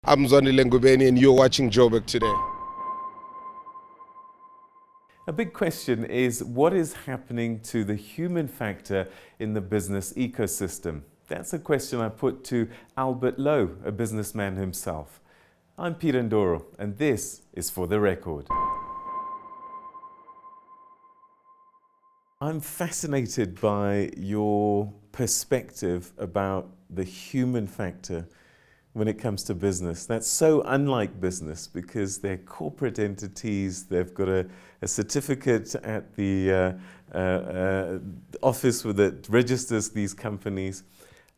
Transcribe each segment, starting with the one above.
I'm Zonile Ngubeni and you're watching Joburg Today. A big question is, what is happening to the human factor in the business ecosystem? That's a question I put to Albert Louw, a businessman himself. I'm Peter Ndoro, and this is For the Record. I'm fascinated by your perspective about the human factor when it comes to business. That's so unlike business because they're corporate entities. They've got a certificate at the office that registers these companies.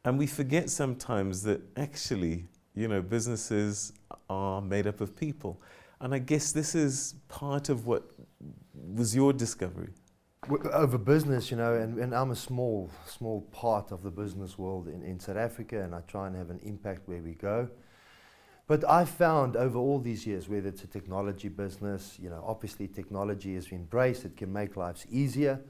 And we forget sometimes that actually, businesses are made up of people. And I guess this is part of what was your discovery. Over business, and I'm a small part of the business world in South Africa, and I try and have an impact where we go. But I've found over all these years, whether it's a technology business, obviously technology is embraced, it can make lives easier.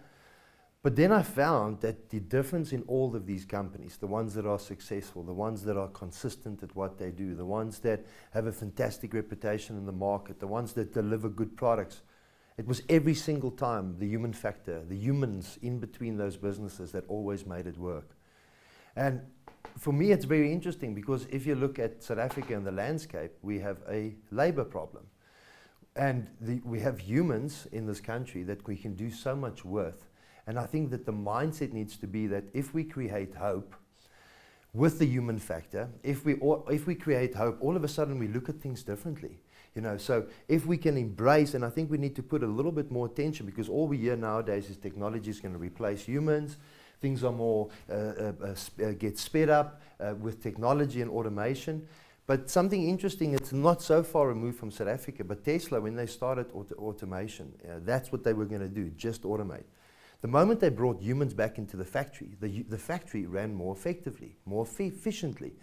But then I found that the difference in all of these companies, the ones that are successful, the ones that are consistent at what they do, the ones that have a fantastic reputation in the market, the ones that deliver good products, it was every single time the human factor, the humans in between those businesses that always made it work. And for me, it's very interesting because if you look at South Africa and the landscape, we have a labor problem. And we have humans in this country that we can do so much with. And I think that the mindset needs to be that if we create hope with the human factor, if we create hope, all of a sudden we look at things differently. So if we can embrace, and I think we need to put a little bit more attention because all we hear nowadays is technology is going to replace humans. Things are more, get sped up with technology and automation. But something interesting, it's not so far removed from South Africa, but Tesla, when they started automation, that's what they were going to do, just automate. The moment they brought humans back into the factory, the factory ran more effectively, more efficiently.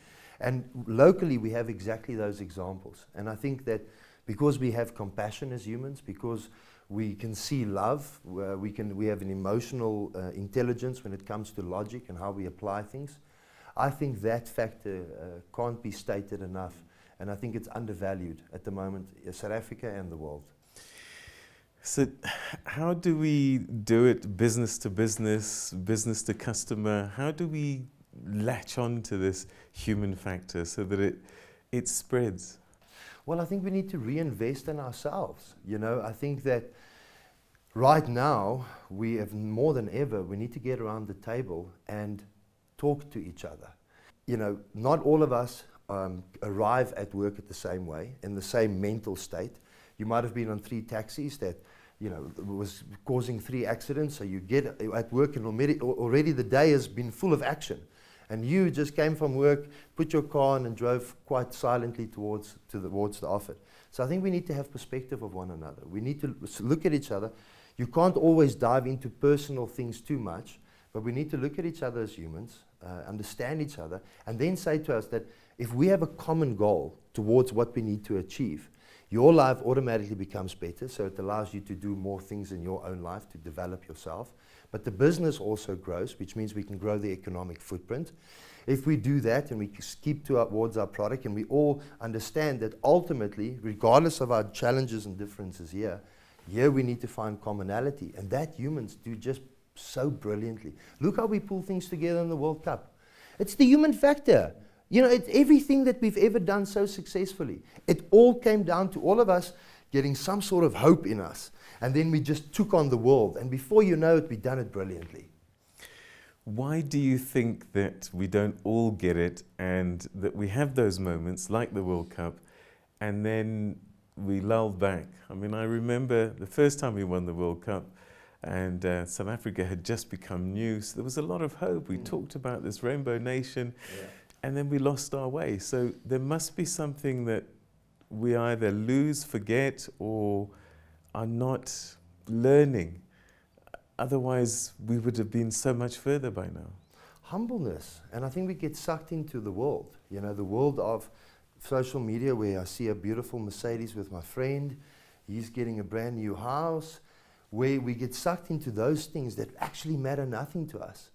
And locally, we have exactly those examples. And I think that because we have compassion as humans, because we can see love, we have an emotional intelligence when it comes to logic and how we apply things, I think that factor can't be stated enough. And I think it's undervalued at the moment in South Africa and the world. So how do we do it business to business, business to customer? How do we latch on to this human factor so that it spreads? Well, I think we need to reinvest in ourselves. I think that right now, we have more than ever, we need to get around the table and talk to each other. Not all of us arrive at work at the same way, in the same mental state. You might have been on 3 taxis that was causing 3 accidents, so you get at work and already the day has been full of action. And you just came from work, put your car on and drove quite silently towards the office. So I think we need to have perspective of one another. We need to look at each other. You can't always dive into personal things too much, but we need to look at each other as humans, understand each other, and then say to us that if we have a common goal towards what we need to achieve, your life automatically becomes better, so it allows you to do more things in your own life to develop yourself. But the business also grows, which means we can grow the economic footprint. If we do that and we keep towards our product and we all understand that ultimately, regardless of our challenges and differences here we need to find commonality. And that humans do just so brilliantly. Look how we pull things together in the World Cup. It's the human factor. It's everything that we've ever done so successfully. It all came down to all of us getting some sort of hope in us. And then we just took on the world. And before you know it, we've done it brilliantly. Why do you think that we don't all get it and that we have those moments like the World Cup and then we lull back? I mean, I remember the first time we won the World Cup and South Africa had just become new. So there was a lot of hope. We talked about this rainbow nation. Yeah. And then we lost our way. So there must be something that we either lose, forget, or are not learning. Otherwise, we would have been so much further by now. Humbleness. And I think we get sucked into the world. The world of social media where I see a beautiful Mercedes with my friend. He's getting a brand new house. Where we get sucked into those things that actually matter nothing to us.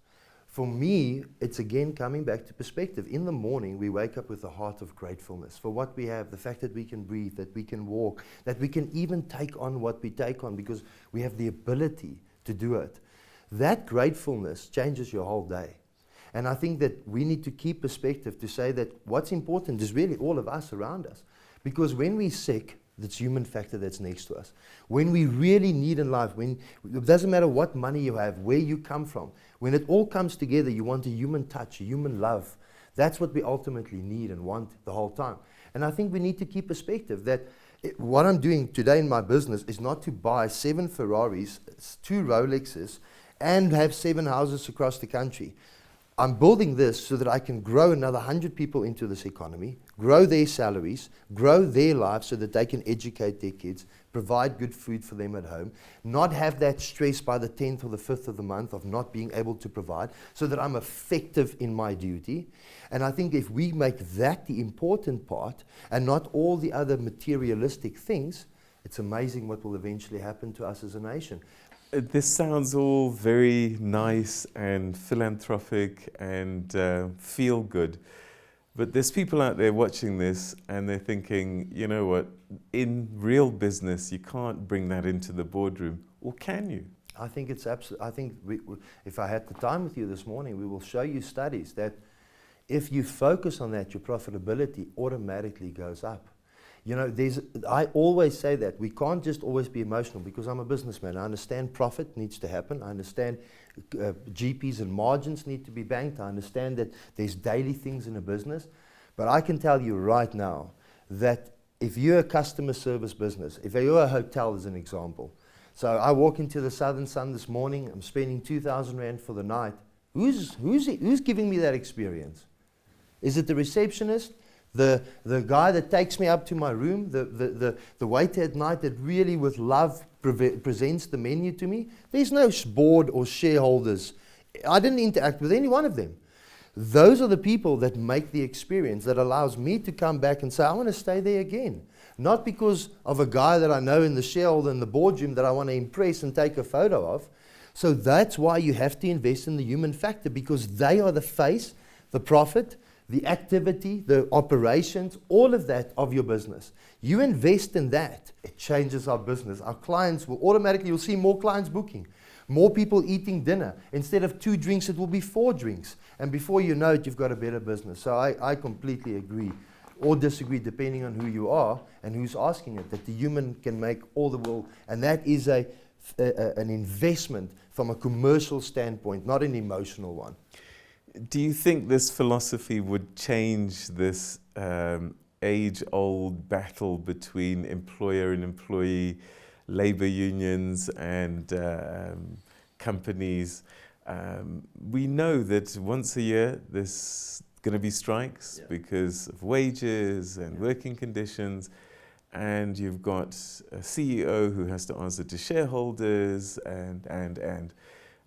For me, it's again coming back to perspective. In the morning, we wake up with a heart of gratefulness for what we have, the fact that we can breathe, that we can walk, that we can even take on what we take on because we have the ability to do it. That gratefulness changes your whole day. And I think that we need to keep perspective to say that what's important is really all of us around us. Because when we're sick, that's human factor that's next to us. When we really need in life, when it doesn't matter what money you have, where you come from, when it all comes together, you want a human touch, a human love. That's what we ultimately need and want the whole time. And I think we need to keep perspective that what I'm doing today in my business is not to buy 7 Ferraris, 2 Rolexes, and have 7 houses across the country. I'm building this so that I can grow another 100 people into this economy, grow their salaries, grow their lives so that they can educate their kids, provide good food for them at home, not have that stress by the 10th or the 5th of the month of not being able to provide, so that I'm effective in my duty. And I think if we make that the important part and not all the other materialistic things, it's amazing what will eventually happen to us as a nation. This sounds all very nice and philanthropic and feel good. But there's people out there watching this and they're thinking, you know what, in real business, you can't bring that into the boardroom. Or can you? I think it's absolutely, I think if I had the time with you this morning, we will show you studies that if you focus on that, your profitability automatically goes up. You know, I always say that we can't just always be emotional because I'm a businessman. I understand profit needs to happen. I understand GPs and margins need to be banked. I understand that there's daily things in a business. But I can tell you right now that if you're a customer service business, if you're a hotel as an example, so I walk into the Southern Sun this morning, I'm spending 2,000 Rand for the night. Who's giving me that experience? Is it the receptionist? The guy that takes me up to my room, the waiter at night that really with love presents the menu to me? There's no board or shareholders. I didn't interact with any one of them. Those are the people that make the experience that allows me to come back and say, I want to stay there again. Not because of a guy that I know in the shareholder in the boardroom that I want to impress and take a photo of. So that's why you have to invest in the human factor, because they are the face, the profit, the activity, the operations, all of that of your business. You invest in that, it changes our business. Our clients will automatically, you'll see more clients booking, more people eating dinner. Instead of 2 drinks, it will be 4 drinks. And before you know it, you've got a better business. So I completely agree or disagree depending on who you are and who's asking it, that the human can make all the world. And that is an investment from a commercial standpoint, not an emotional one. Do you think this philosophy would change this age-old battle between employer and employee, labor unions and companies? We know that once a year there's going to be strikes because of wages and working conditions, and you've got a CEO who has to answer to shareholders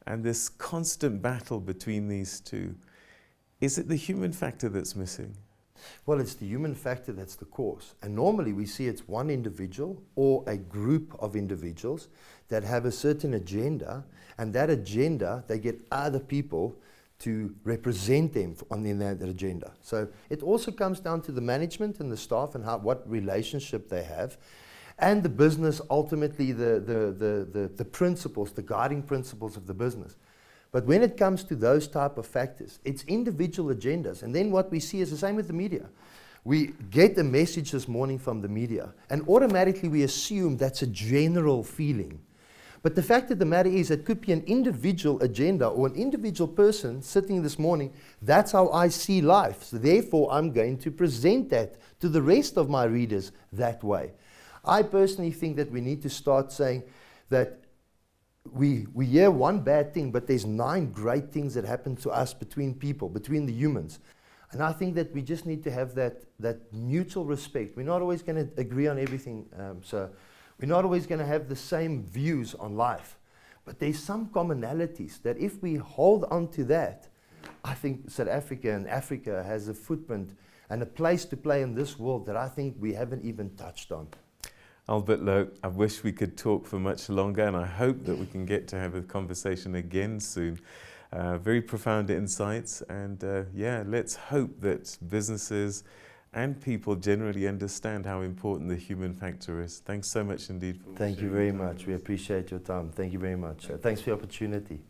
and this constant battle between these two. Is it the human factor that's missing? Well, it's the human factor that's the cause. And normally we see it's one individual or a group of individuals that have a certain agenda, and that agenda, they get other people to represent them in that agenda. So it also comes down to the management and the staff and what relationship they have. And the business, ultimately the principles, the guiding principles of the business. But when it comes to those type of factors, it's individual agendas. And then what we see is the same with the media. We get a message this morning from the media, and automatically we assume that's a general feeling. But the fact of the matter is, it could be an individual agenda or an individual person sitting this morning. That's how I see life. So therefore, I'm going to present that to the rest of my readers that way. I personally think that we need to start saying that we hear one bad thing, but there's 9 great things that happen to us between people, between the humans. And I think that we just need to have that mutual respect. We're not always going to agree on everything, so we're not always going to have the same views on life. But there's some commonalities that if we hold on to that, I think South Africa and Africa has a footprint and a place to play in this world that I think we haven't even touched on. Albert Louw, I wish we could talk for much longer, and I hope that we can get to have a conversation again soon. Very profound insights, and yeah, let's hope that businesses and people generally understand how important the human factor is. Thanks so much indeed. Thank you very much. We appreciate your time. Thank you very much. Thanks for the opportunity.